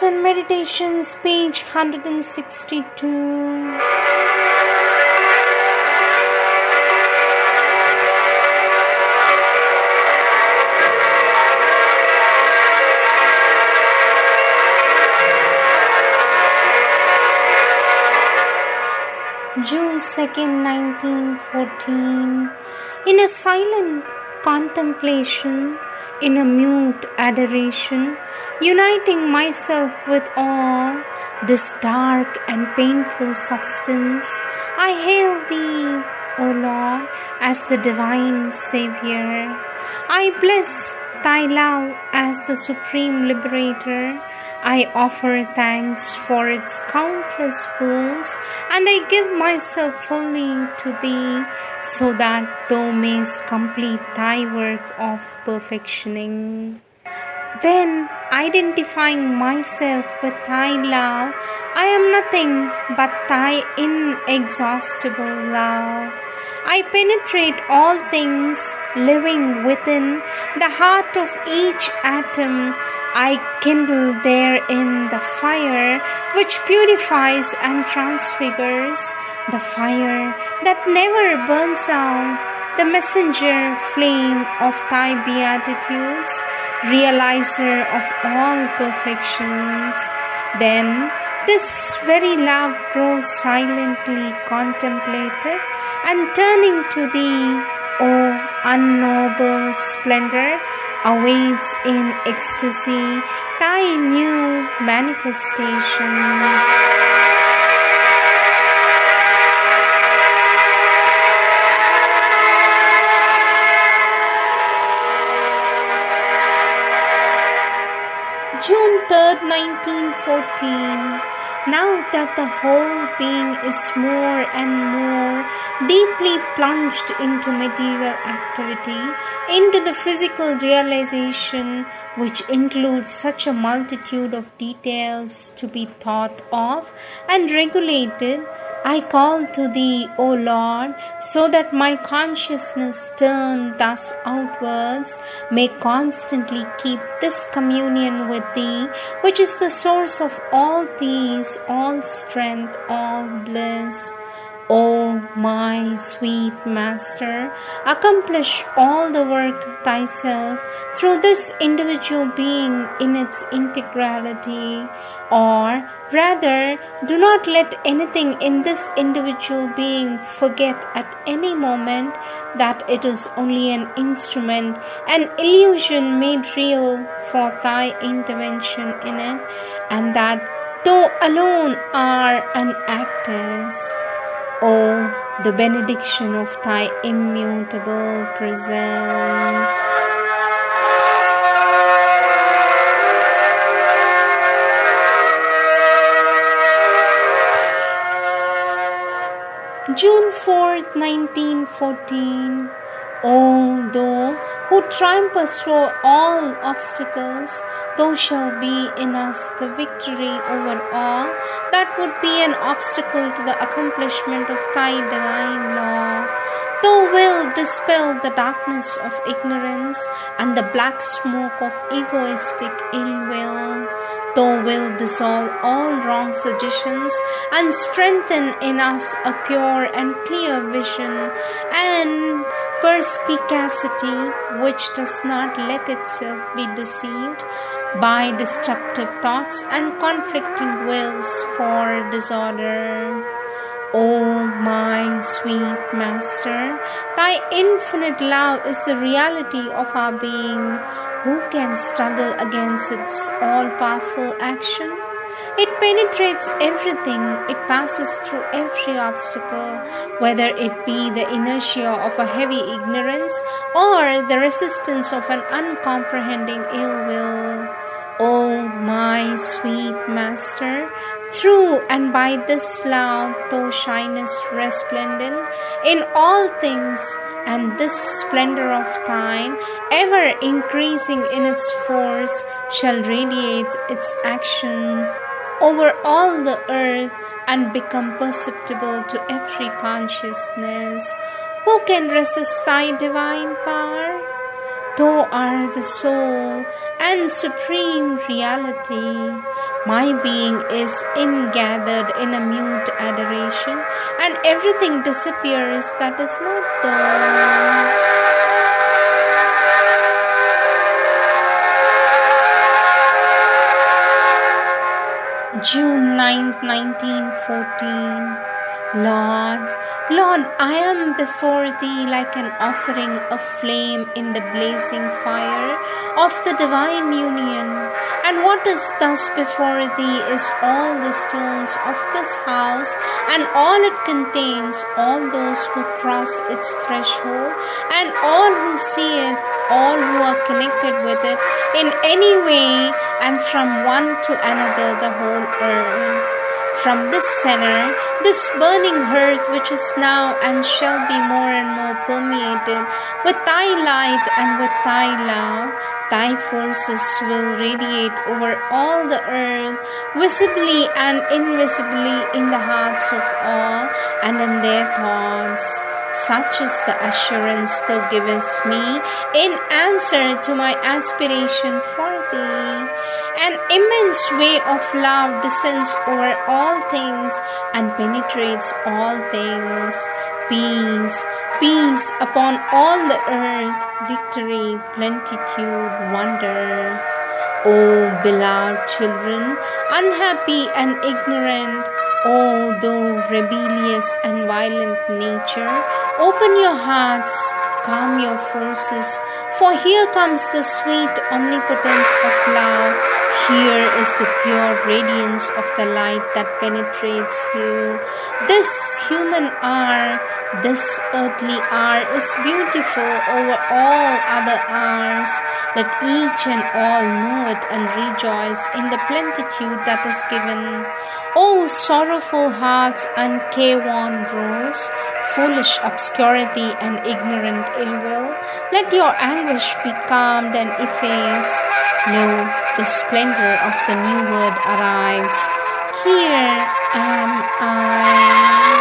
and Meditations, page 162. June 2nd, 1914. In a silent contemplation, in a mute adoration, uniting myself with all this dark and painful substance, I hail Thee, O Lord, as the Divine Saviour. I bless Thy love as the Supreme Liberator. I offer thanks for its countless boons, and I give myself fully to Thee, so that Thou mayst complete Thy work of perfectioning. Then, identifying myself with Thy love, I am nothing but Thy inexhaustible love. I penetrate all things living within the heart of each atom. I kindle therein the fire which purifies and transfigures, the fire that never burns out, the messenger flame of Thy beatitudes, realizer of all perfections. Then this very love grows silently contemplated, and turning to Thee, O unknowable splendor, awaits in ecstasy Thy new manifestation. June 3rd, 1914. Now that the whole being is more and more deeply plunged into material activity, into the physical realization which includes such a multitude of details to be thought of and regulated, I call to Thee, O Lord, so that my consciousness turned thus outwards may constantly keep this communion with Thee, which is the source of all peace, all strength, all bliss. O my sweet Master, accomplish all the work Thyself through this individual being in its integrality, or rather, do not let anything in this individual being forget at any moment that it is only an instrument, an illusion made real for Thy intervention in it, and that Thou alone art an actest. O the benediction of Thy immutable presence. June 4th, 1914. O Thou who triumphest through all obstacles, Thou shalt be in us the victory over all that would be an obstacle to the accomplishment of Thy divine law. Thou wilt dispel the darkness of ignorance and the black smoke of egoistic ill will. Thou wilt dissolve all wrong suggestions and strengthen in us a pure and clear vision and perspicacity which does not let itself be deceived by destructive thoughts and conflicting wills for disorder. O my sweet Master, Thy infinite love is the reality of our being. Who can struggle against its all-powerful action? It penetrates everything, it passes through every obstacle, whether it be the inertia of a heavy ignorance or the resistance of an uncomprehending ill will. O my sweet Master, through and by this love Thou shinest resplendent in all things, and this splendor of Thine, ever increasing in its force, shall radiate its action over all the earth and become perceptible to every consciousness. Who can resist Thy divine power? Thou art the soul and supreme reality. My being is ingathered in a mute adoration, and everything disappears that is not thou. June 9th, 1914. Lord, Lord, I am before Thee like an offering of flame in the blazing fire of the divine union. And what is thus before Thee is all the stones of this house and all it contains, all those who cross its threshold and all who see it, all who are connected with it in any way, and from one to another the whole earth. From this center, this burning earth which is now and shall be more and more permeated with Thy light and with Thy love, Thy forces will radiate over all the earth, visibly and invisibly in the hearts of all and in their thoughts. Such is the assurance Thou givest me in answer to my aspiration for Thee. An immense wave of love descends over all things and penetrates all things. Peace, peace upon all the earth, victory, plenitude, wonder. O beloved children, unhappy and ignorant, O thou rebellious and violent nature, open your hearts, calm your forces, for here comes the sweet omnipotence of love. Here is the pure radiance of the light that penetrates you. This human hour, this earthly hour is beautiful over all other hours. Let each and all know it and rejoice in the plenitude that is given. O sorrowful hearts and careworn rose, foolish obscurity and ignorant ill will, let your anguish be calmed and effaced. Lo, the splendor of the new word arrives. Here am I.